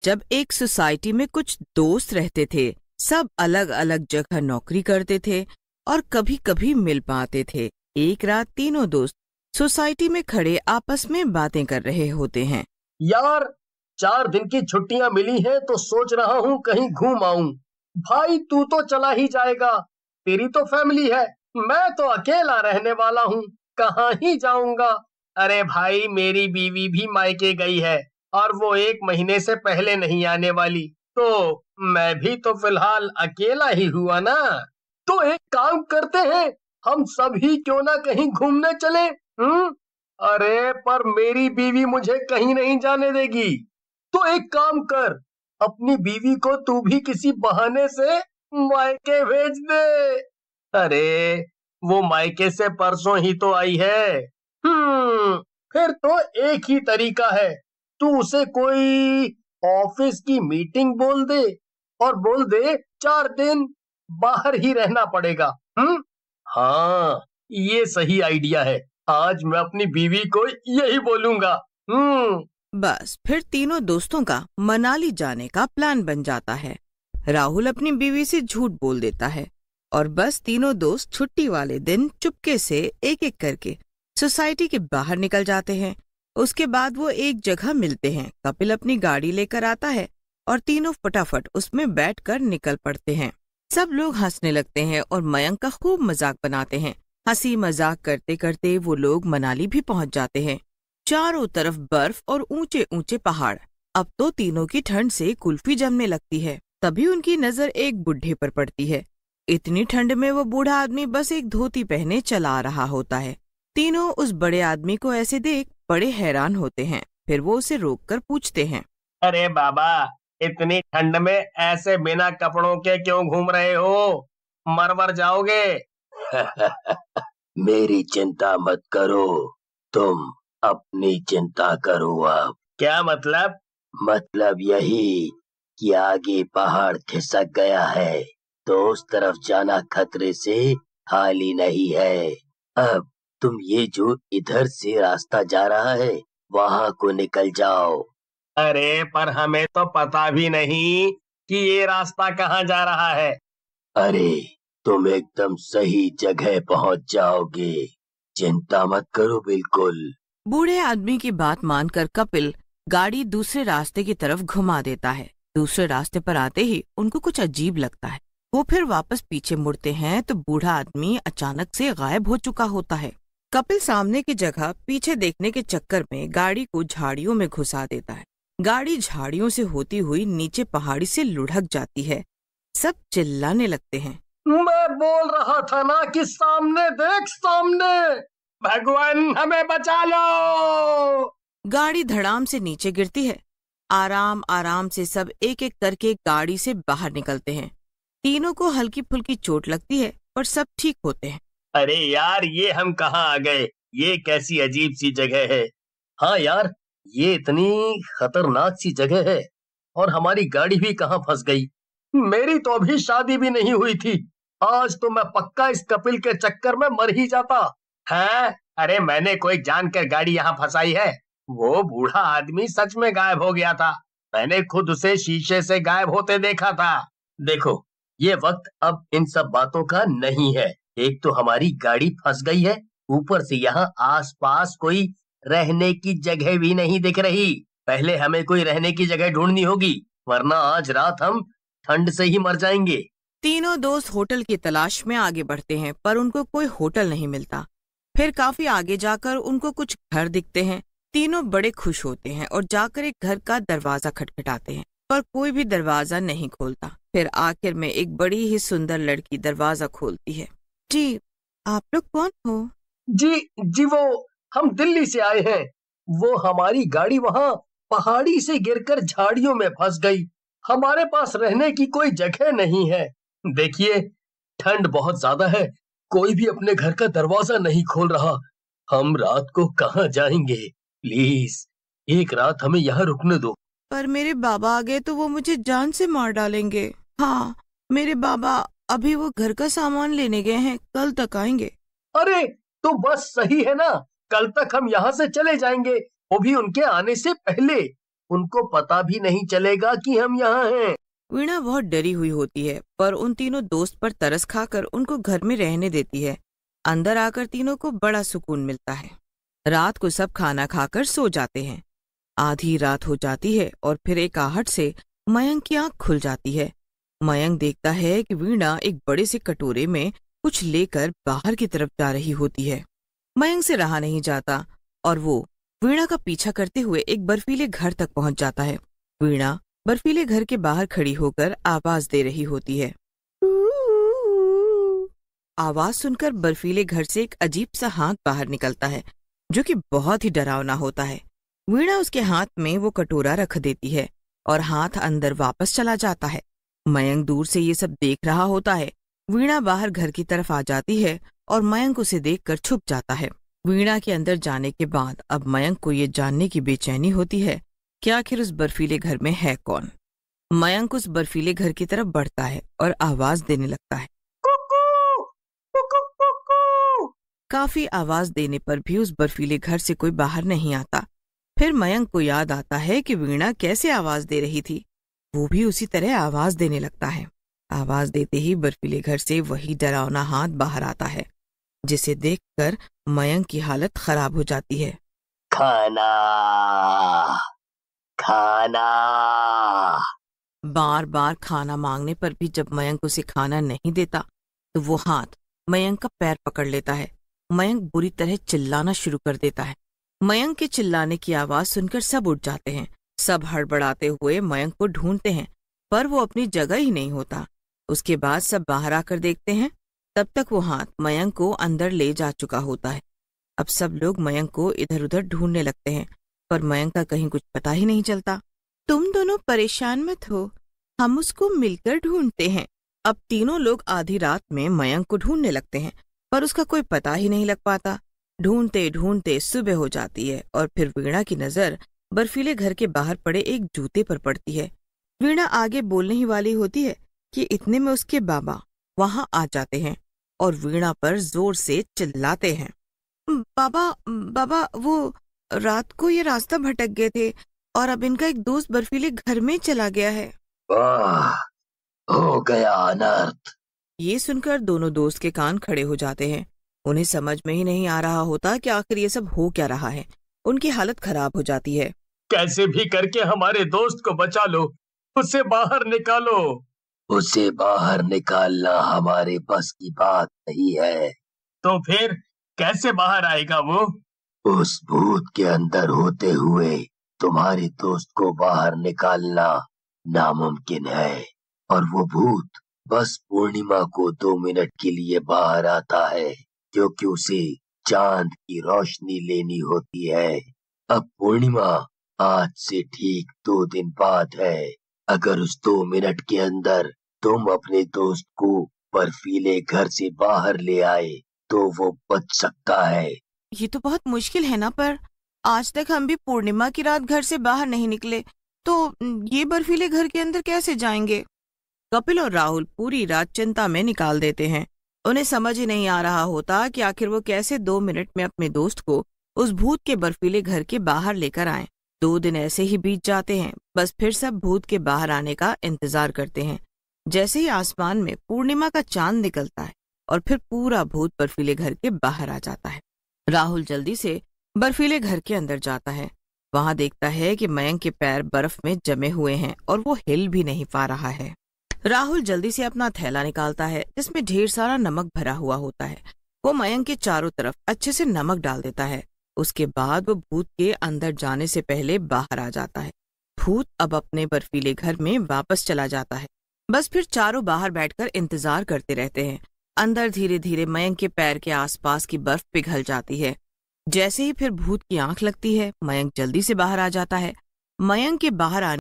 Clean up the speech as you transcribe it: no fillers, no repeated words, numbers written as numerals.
जब एक सोसाइटी में कुछ दोस्त रहते थे। सब अलग अलग जगह नौकरी करते थे और कभी कभी मिल पाते थे। एक रात तीनों दोस्त सोसाइटी में खड़े आपस में बातें कर रहे होते हैं। यार, 4 दिन की छुट्टियां मिली हैं तो सोच रहा हूँ कहीं घूम आऊं। भाई तू तो चला ही जाएगा, तेरी तो फैमिली है, मैं तो अकेला रहने वाला हूँ, कहाँ ही जाऊंगा। अरे भाई, मेरी बीवी भी मायके गई है और वो 1 महीने से पहले नहीं आने वाली, तो मैं भी तो फिलहाल अकेला ही हुआ ना। तो एक काम करते हैं, हम सभी क्यों ना कहीं घूमने चले। हम्म। अरे पर मेरी बीवी मुझे कहीं नहीं जाने देगी। तो एक काम कर, अपनी बीवी को तू भी किसी बहाने से मायके भेज दे। अरे वो मायके से परसों ही तो आई है। फिर तो एक ही तरीका है, तू उसे कोई ऑफिस की मीटिंग बोल दे और बोल दे 4 दिन बाहर ही रहना पड़ेगा। हाँ, ये सही आइडिया है। आज मैं अपनी बीवी को यही बोलूंगा। बस फिर तीनों दोस्तों का मनाली जाने का प्लान बन जाता है। राहुल अपनी बीवी से झूठ बोल देता है और बस तीनों दोस्त छुट्टी वाले दिन चुपके से एक एक करके सोसाइटी के बाहर निकल जाते हैं। उसके बाद वो एक जगह मिलते हैं। कपिल अपनी गाड़ी लेकर आता है और तीनों फटाफट उसमें बैठकर निकल पड़ते हैं। सब लोग हंसने लगते हैं और मयंक का खूब मजाक बनाते हैं। हंसी मजाक करते करते वो लोग मनाली भी पहुंच जाते हैं। चारों तरफ बर्फ और ऊंचे ऊंचे पहाड़। अब तो तीनों की ठंड से कुल्फी जमने लगती है। तभी उनकी नजर एक बुढ़े पर पड़ती है। इतनी ठंड में वो बूढ़ा आदमी बस एक धोती पहने चला रहा होता है। तीनों उस बड़े आदमी को ऐसे देख बड़े हैरान होते हैं। फिर वो उसे रोककर पूछते हैं, अरे बाबा, इतनी ठंड में ऐसे बिना कपड़ों के क्यों घूम रहे हो? मर जाओगे। मेरी चिंता मत करो, तुम अपनी चिंता करो। अब क्या मतलब? मतलब यही कि आगे पहाड़ खिसक गया है, तो उस तरफ जाना खतरे से खाली नहीं है। अब तुम ये जो इधर से रास्ता जा रहा है वहां को निकल जाओ। अरे पर हमें तो पता भी नहीं कि ये रास्ता कहाँ जा रहा है। अरे तुम एकदम सही जगह पहुंच जाओगे, चिंता मत करो बिल्कुल। बूढ़े आदमी की बात मानकर कपिल गाड़ी दूसरे रास्ते की तरफ घुमा देता है। दूसरे रास्ते पर आते ही उनको कुछ अजीब लगता है। वो फिर वापस पीछे मुड़ते हैं तो बूढ़ा आदमी अचानक से गायब हो चुका होता है। कपिल सामने की जगह पीछे देखने के चक्कर में गाड़ी को झाड़ियों में घुसा देता है। गाड़ी झाड़ियों से होती हुई नीचे पहाड़ी से लुढ़क जाती है। सब चिल्लाने लगते हैं, मैं बोल रहा था ना कि सामने देख, सामने, भगवान हमें बचा लो। गाड़ी धड़ाम से नीचे गिरती है। आराम आराम से सब एक एक करके गाड़ी से बाहर निकलते हैं। तीनों को हल्की फुल्की चोट लगती है पर सब ठीक होते हैं। अरे यार, ये हम कहाँ आ गए? ये कैसी अजीब सी जगह है। हाँ यार, ये इतनी खतरनाक सी जगह है और हमारी गाड़ी भी कहाँ फंस गई। मेरी तो अभी शादी भी नहीं हुई थी। आज तो मैं पक्का इस कपिल के चक्कर में मर ही जाता है। अरे मैंने कोई जानकर गाड़ी यहाँ फंसाई है? वो बूढ़ा आदमी सच में गायब हो गया था। मैंने खुद उसे शीशे से गायब होते देखा था। देखो, ये वक्त अब इन सब बातों का नहीं है। एक तो हमारी गाड़ी फंस गई है, ऊपर से यहाँ आसपास कोई रहने की जगह भी नहीं दिख रही। पहले हमें कोई रहने की जगह ढूंढनी होगी, वरना आज रात हम ठंड से ही मर जाएंगे। तीनों दोस्त होटल की तलाश में आगे बढ़ते हैं पर उनको कोई होटल नहीं मिलता। फिर काफी आगे जाकर उनको कुछ घर दिखते हैं। तीनों बड़े खुश होते हैं और जाकर एक घर का दरवाजा खटखटाते हैं पर कोई भी दरवाजा नहीं खोलता। फिर आखिर में एक बड़ी ही सुंदर लड़की दरवाजा खोलती है। जी, आप लोग कौन हो? जी वो हम दिल्ली से आए हैं। वो हमारी गाड़ी वहाँ पहाड़ी से गिरकर झाड़ियों में फंस गई। हमारे पास रहने की कोई जगह नहीं है। देखिए, ठंड बहुत ज्यादा है, कोई भी अपने घर का दरवाजा नहीं खोल रहा। हम रात को कहाँ जाएंगे? प्लीज एक रात हमें यहाँ रुकने दो। पर मेरे बाबा आ गए तो वो मुझे जान से मार डालेंगे। हाँ, मेरे बाबा अभी वो घर का सामान लेने गए हैं, कल तक आएंगे। अरे तो बस सही है ना, कल तक हम यहाँ से चले जाएंगे, वो भी उनके आने से पहले। उनको पता भी नहीं चलेगा कि हम यहाँ हैं। वीणा बहुत डरी हुई होती है, पर उन तीनों दोस्त पर तरस खाकर उनको घर में रहने देती है। अंदर आकर तीनों को बड़ा सुकून मिलता है। रात को सब खाना खाकर सो जाते हैं। आधी रात हो जाती है और फिर एक आहट से मयंक की आंख खुल जाती है। मयंक देखता है कि वीणा एक बड़े से कटोरे में कुछ लेकर बाहर की तरफ जा रही होती है। मयंक से रहा नहीं जाता और वो वीणा का पीछा करते हुए एक बर्फीले घर तक पहुंच जाता है। वीणा बर्फीले घर के बाहर खड़ी होकर आवाज दे रही होती है। आवाज सुनकर बर्फीले घर से एक अजीब सा हाथ बाहर निकलता है, जो कि बहुत ही डरावना होता है। वीणा उसके हाथ में वो कटोरा रख देती है और हाथ अंदर वापस चला जाता है। मयंक दूर से ये सब देख रहा होता है। वीणा बाहर घर की तरफ आ जाती है और मयंक उसे देखकर छुप जाता है। वीणा के अंदर जाने के बाद अब मयंक को ये जानने की बेचैनी होती है कि आखिर उस बर्फीले घर में है कौन। मयंक उस बर्फीले घर की तरफ बढ़ता है और आवाज देने लगता है। कुकू, कुकू, कुकू। काफी आवाज देने पर भी उस बर्फीले घर से कोई बाहर नहीं आता। फिर मयंक को याद आता है कि वीणा कैसे आवाज दे रही थी। वो भी उसी तरह आवाज देने लगता है। आवाज देते ही बर्फीले घर से वही डरावना हाथ बाहर आता है, जिसे देखकर मयंक की हालत खराब हो जाती है। खाना, खाना। बार बार खाना मांगने पर भी जब मयंक उसे खाना नहीं देता तो वो हाथ मयंक का पैर पकड़ लेता है। मयंक बुरी तरह चिल्लाना शुरू कर देता है। मयंक के चिल्लाने की आवाज सुनकर सब उठ जाते हैं। सब हड़बड़ाते हुए मयंक को ढूंढते हैं, पर वो अपनी जगह ही नहीं होता। उसके बाद सब बाहर आकर देखते हैं, तब तक वो हाथ मयंक को अंदर ले जा चुका होता है। अब सब लोग मयंक को इधर उधर ढूंढने लगते हैं, पर मयंक का कहीं कुछ पता ही नहीं चलता। तुम दोनों परेशान मत हो, हम उसको मिलकर ढूंढते हैं। अब तीनों लोग आधी रात में मयंक को ढूंढने लगते हैं, पर उसका कोई पता ही नहीं लग पाता। ढूंढते ढूंढते सुबह हो जाती है और फिर वीणा की नजर बर्फीले घर के बाहर पड़े एक जूते पर पड़ती है। वीणा आगे बोलने ही वाली होती है कि इतने में उसके बाबा वहां आ जाते हैं और वीणा पर जोर से चिल्लाते हैं। बाबा, बाबा, वो रात को ये रास्ता भटक गए थे और अब इनका एक दोस्त बर्फीले घर में चला गया है। हो गया अनर्थ। ये सुनकर दोनों दोस्त के कान खड़े हो जाते हैं। उन्हें समझ में ही नहीं आ रहा होता कि आखिर ये सब हो क्या रहा है। उनकी हालत खराब हो जाती है। कैसे भी करके हमारे दोस्त को बचा लो, उसे बाहर निकालो। उसे बाहर निकालना हमारे बस की बात नहीं है। तो फिर कैसे बाहर आएगा वो? उस भूत के अंदर होते हुए तुम्हारे दोस्त को बाहर निकालना नामुमकिन है, और वो भूत बस पूर्णिमा को 2 मिनट के लिए बाहर आता है, क्योंकि उसे चांद की रोशनी लेनी होती है। अब पूर्णिमा आज से ठीक 2 दिन बाद है। अगर उस 2 मिनट के अंदर तुम अपने दोस्त को बर्फीले घर से बाहर ले आए तो वो बच सकता है। ये तो बहुत मुश्किल है ना, पर आज तक हम भी पूर्णिमा की रात घर से बाहर नहीं निकले, तो ये बर्फीले घर के अंदर कैसे जाएंगे? कपिल और राहुल पूरी रात चिंता में निकाल देते हैं। उन्हें समझ ही नहीं आ रहा होता कि आखिर वो कैसे 2 मिनट में अपने दोस्त को उस भूत के बर्फीले घर के बाहर लेकर आए। 2 दिन ऐसे ही बीत जाते हैं। बस फिर सब भूत के बाहर आने का इंतजार करते हैं। जैसे ही आसमान में पूर्णिमा का चांद निकलता है और फिर पूरा भूत बर्फीले घर के बाहर आ जाता है। राहुल जल्दी से बर्फीले घर के अंदर जाता है। वहां देखता है कि मयंक के पैर बर्फ में जमे हुए हैं और वो हिल भी नहीं पा रहा है। राहुल जल्दी से अपना थैला निकालता है, जिसमें ढेर सारा नमक भरा हुआ होता है। वो मयंक के चारों तरफ अच्छे से नमक डाल देता है। उसके बाद वो भूत के अंदर जाने से पहले बाहर आ जाता है। भूत अब अपने बर्फीले घर में वापस चला जाता है। बस फिर चारों बाहर बैठकर इंतजार करते रहते हैं। अंदर धीरे धीरे मयंक के पैर के आसपास की बर्फ पिघल जाती है। जैसे ही फिर भूत की आंख लगती है, मयंक जल्दी से बाहर आ जाता है। मयंक के बाहर आने